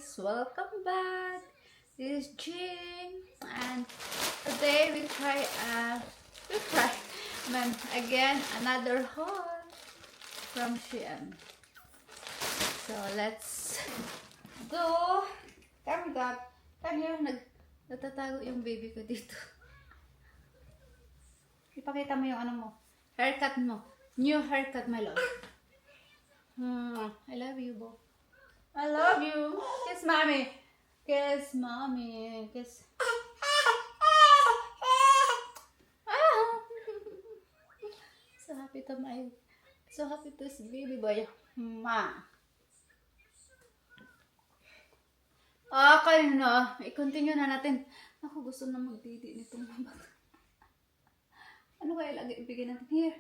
guys, welcome back. This is Jean, and today we try again another haul from Shein. So let's go. Come here, natatago yung baby ko dito. Ipakita mo yung ano mo, haircut mo, new haircut, my love. I love you, Bo. I love you. Kiss mommy. Kiss mommy. Kiss. So happy to see baby boy. Kanina. I-continue na natin. Ako gusto na magdidi nitong mga. Ano kaya lagi ibigay natin?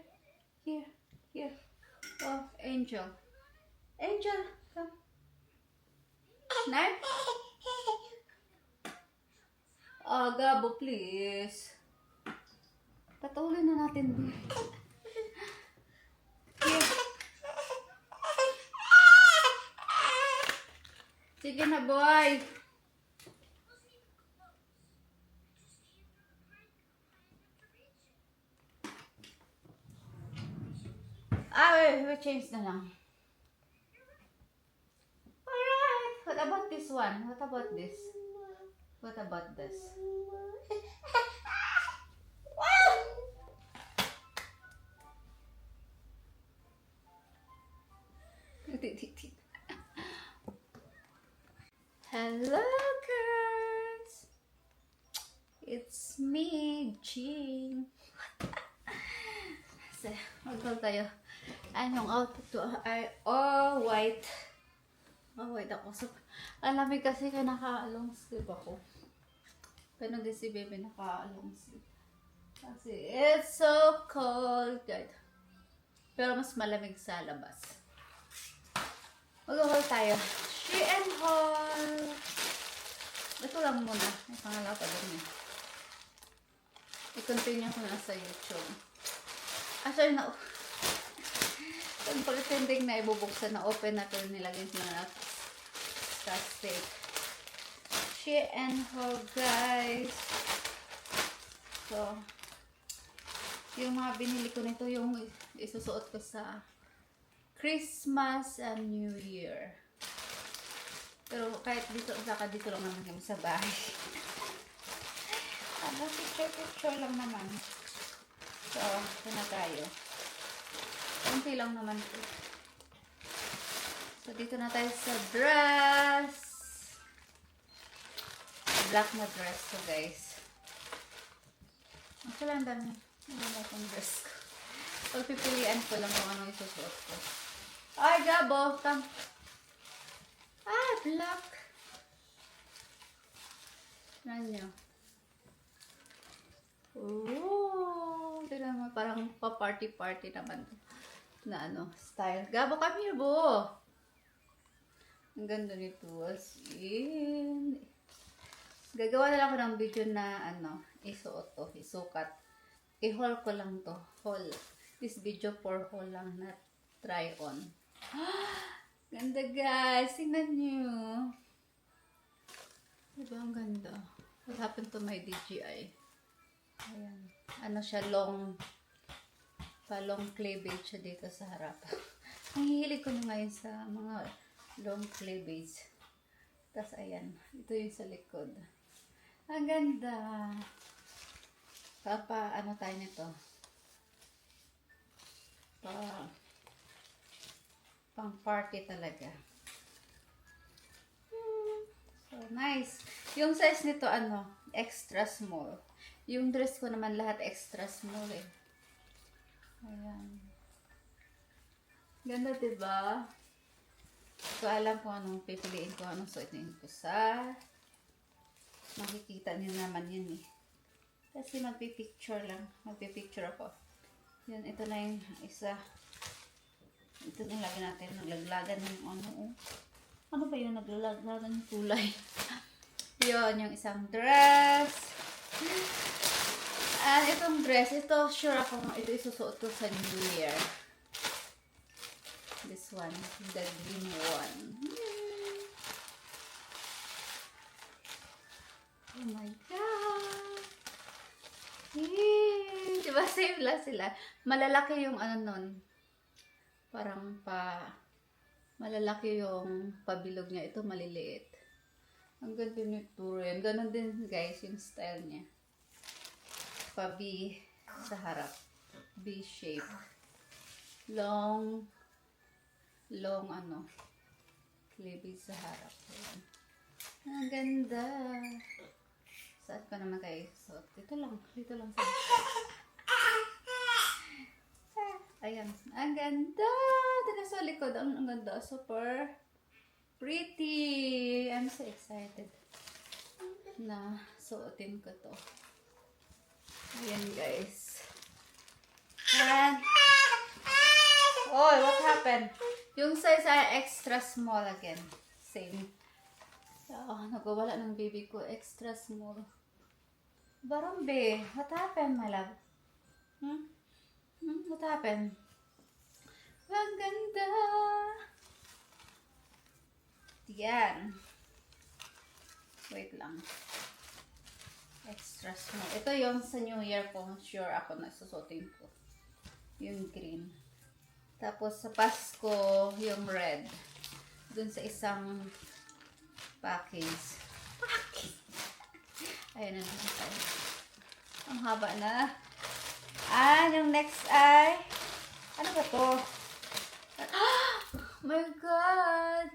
Here. Oh, Angel. Angel, come. Knife? Gabo, please. Patuloy na natin. Here. Sige na, boy. We change na lang. Alright. What about this one? What about this? What about this? Hello, guys. It's me, Jean. So, mag-call tayo. Yung outfit to ay all white. All white ako. So, alam mo kasi naka-long sleeve ako. Pero hindi si baby naka-long sleeve. Kasi it's so cold, guys. Pero mas malamig sa labas. Mag-haul tayo. Shein haul. Ito lang muna. May pangalaw pa din eh. I-continue ko na sa YouTube. Sorry na. Yung pag-attending na ibubuksan na open na ito nilagay na sa steak. Shein haul, guys. So, yung mga binili ko nito yung isusuot ko sa Christmas and New Year. Pero kahit dito lang naman kami sa bahay. Picture lang naman. So, ito na tayo. Kunti lang naman ito. So, dito na tayo sa dress. Black na dress ko, guys. Actually, ang dami. Ang dami akong dress ko. Pagpipilian ko lang kung ano isusuot ko. Ay, Gabo! Come! Black! Tignan nyo. Oh! Tignan mo, parang pa-party-party naman na style. Gabo, come here, Bo! Ang ganda nito. As in. Gagawa na lang ako ng video na isuot to, isukat. I-haul ko lang to. Haul. This video for haul lang, not try on. Ganda, guys. Tingnan nyo. Diba ang ganda? What happened to my DJI? Ayan. Siya, long cleavage siya dito sa harap. Ang hihilig ko na ngayon sa mga long cleavage. Tapos, ayan. Ito yung sa likod. Ang ganda. Tayo nito? Pang party talaga. So, nice. Yung size nito, extra small. Yung dress ko naman lahat extra small eh. Ayan. Ganda, diba? So, alam ko anong pipiliin ko, anong suotin ko sa makikita niyo naman yun eh. Kasi magpipicture lang. Magpipicture ako. Yun, ito na yung isa. Ito na lagyan natin. Naglaglagan yung ano ba yun? Naglaglagan yung kulay. Yun, yung isang dress. And itong dress, ito sure ako ito isusuot ko sa New Year. This one, the green one. Oh my God! Yay! Diba same lang sila? Malalaki yung ano nun. Parang malalaki yung pabilog niya. Ito maliliit. Ang ganda nito rin. Ganon din guys yung style niya. Pa-B sa harap. B shape. Long cleavage sa harap. Ayan. Ang ganda. Saan ko naman kayo suot? Dito lang sa ayan. Ang ganda. Tignan sa likod. Ang ganda. Super pretty. I'm so excited na suotin ko to. Ayan guys. And oh, what happened? Yung size ay extra small again. Same. Nagwawala ng baby ko. Extra small. Barumbe, what happened, my love? What happened? Ang ganda! Yan. Wait lang. Extra small. Ito yung sa New Year ko. Sure ako na susutin ko. Yung green. Tapos sa Pasko, yung red. Dun sa isang package. Ayan na naman tayo. Ang haba na. Yung next ay ano ba to? My God!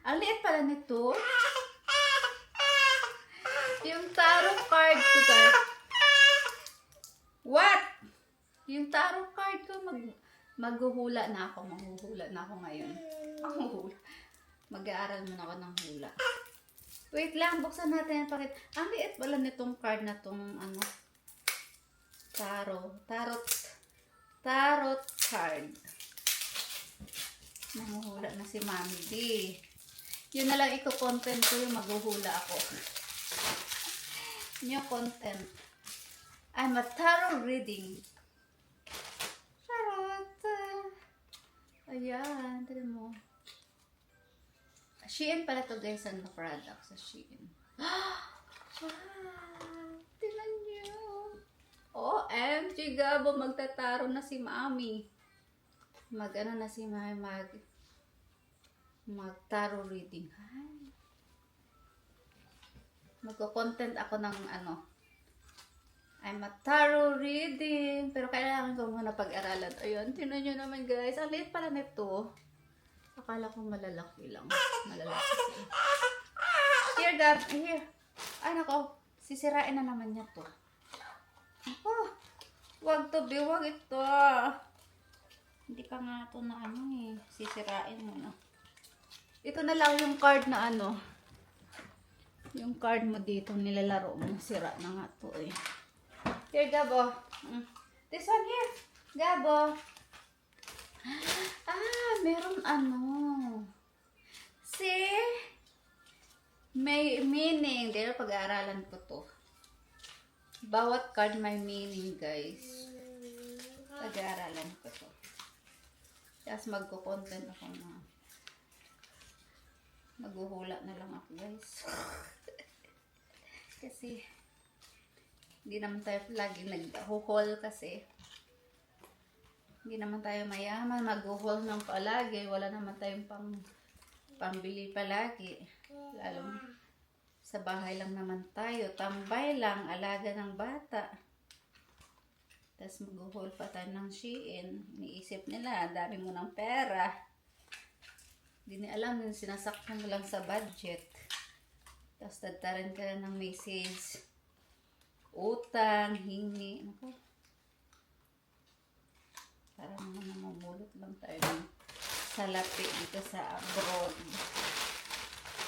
Ang liit pala nito. Yung tarot card ko guys. What? Yung tarot card ko maghuhula na ako. Maghuhula na ako ngayon. Mag-aaral muna ako ng hula. Wait lang, buksan natin yung pakit. Ang liit pala nitong card na tong tarot card. Nanguhula na si Mami D. Yun na lang iko-content ko yung maghuhula ako. New content. I'm a tarot reading. Charot. Ayan, tignan mo. Shein pala to guys, ang product sa Shein. Wow! Tingnan nyo. OMG Gabo, magtataro na si Mami. Mag-ano na si Mami, mag-tarot reading. Magko-content ako ng I'm a tarot reading. Pero kailangan ko muna pag-aralan. Ayun, tingnan nyo naman guys. Ang liit pala nito. Akala ko malalaki lang. Malalaki siya. Here, Gab. Here. Ay, nako. Sisirain na naman niya to. Oh, wag to, wag ito. Hindi pa nga to na sisirain mo na. Ito na lang yung card na yung card mo dito, nilalaro mo. Sira na nga to eh. Here, Gabo. This one here. Gabo. Meron See? May meaning. Dahil pag-aaralan ko to. Bawat card may meaning, guys. Pag-aaralan ko to. Tapos magko-content ako na. Maghuhula na lang ako, guys. Kasi, hindi naman tayo lagi nag-haul kasi. Hindi naman tayo mayaman, mag-haul ng palagi. Wala naman tayong pambili palagi. Lalo sa bahay lang naman tayo. Tambay lang, alaga ng bata. Tapos mag-haul pa tayo ng Shein. Iniisip nila, dami mo ng pera. Hindi nila alam, sinasaktan mo lang sa budget. Tapos tagtaran ka na ng message. Utang, hingi. Ako. Para naman namumulot lang tayo ng salapi dito sa abroad.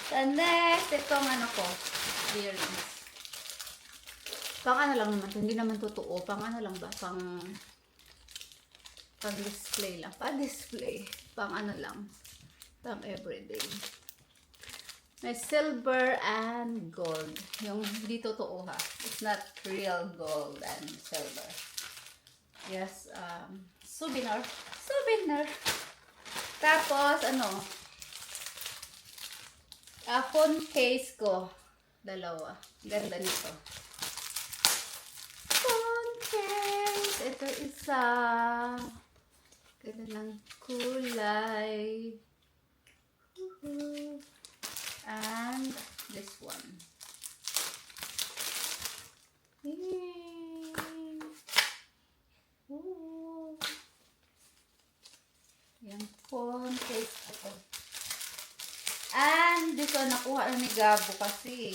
So next, itong ko, earrings. Pang lang naman, hindi naman totoo. Pang lang ba? Pang display lang. Pang display. Pang lang. Pang everyday. May silver and gold. Yung hindi totoo ha. It's not real gold and silver. Yes, souvenir. Tapos, phone case ko. Dalawa. Ganda nito. Phone case. Ito isa. Ganda ng kulay. And this one. Yay! Ooh. Yung phone case ito. And this one nakuha na ni Gabo kasi.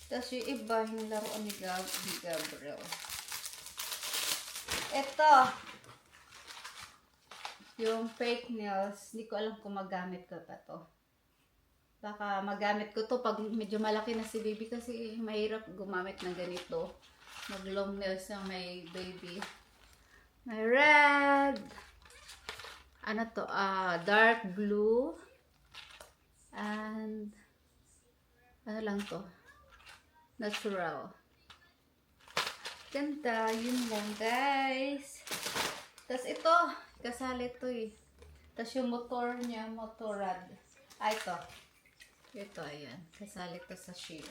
Tapos yung iba yung laruan ni Gabriel. Ito. Yung fake nails. Hindi ko alam kung magamit ko pa to. Baka magamit ko to pag medyo malaki na si baby kasi mahirap gumamit ng ganito. Mag long nails ng may baby. May red. Ano to? Dark blue. And ano lang to? Natural. Ganda. Yun lang guys. Tapos ito. Kasali to eh. Tapos yung motor niya. Motorrad. Ito. Ito, ayan. Kasali to sa Shein.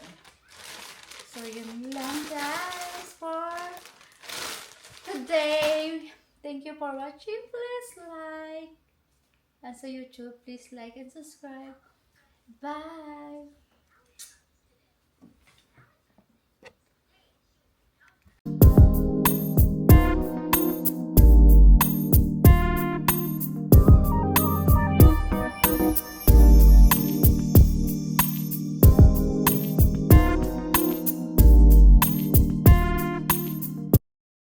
So, yun lang guys for today. Thank you for watching. Please like. And sa YouTube, please like and subscribe. Bye!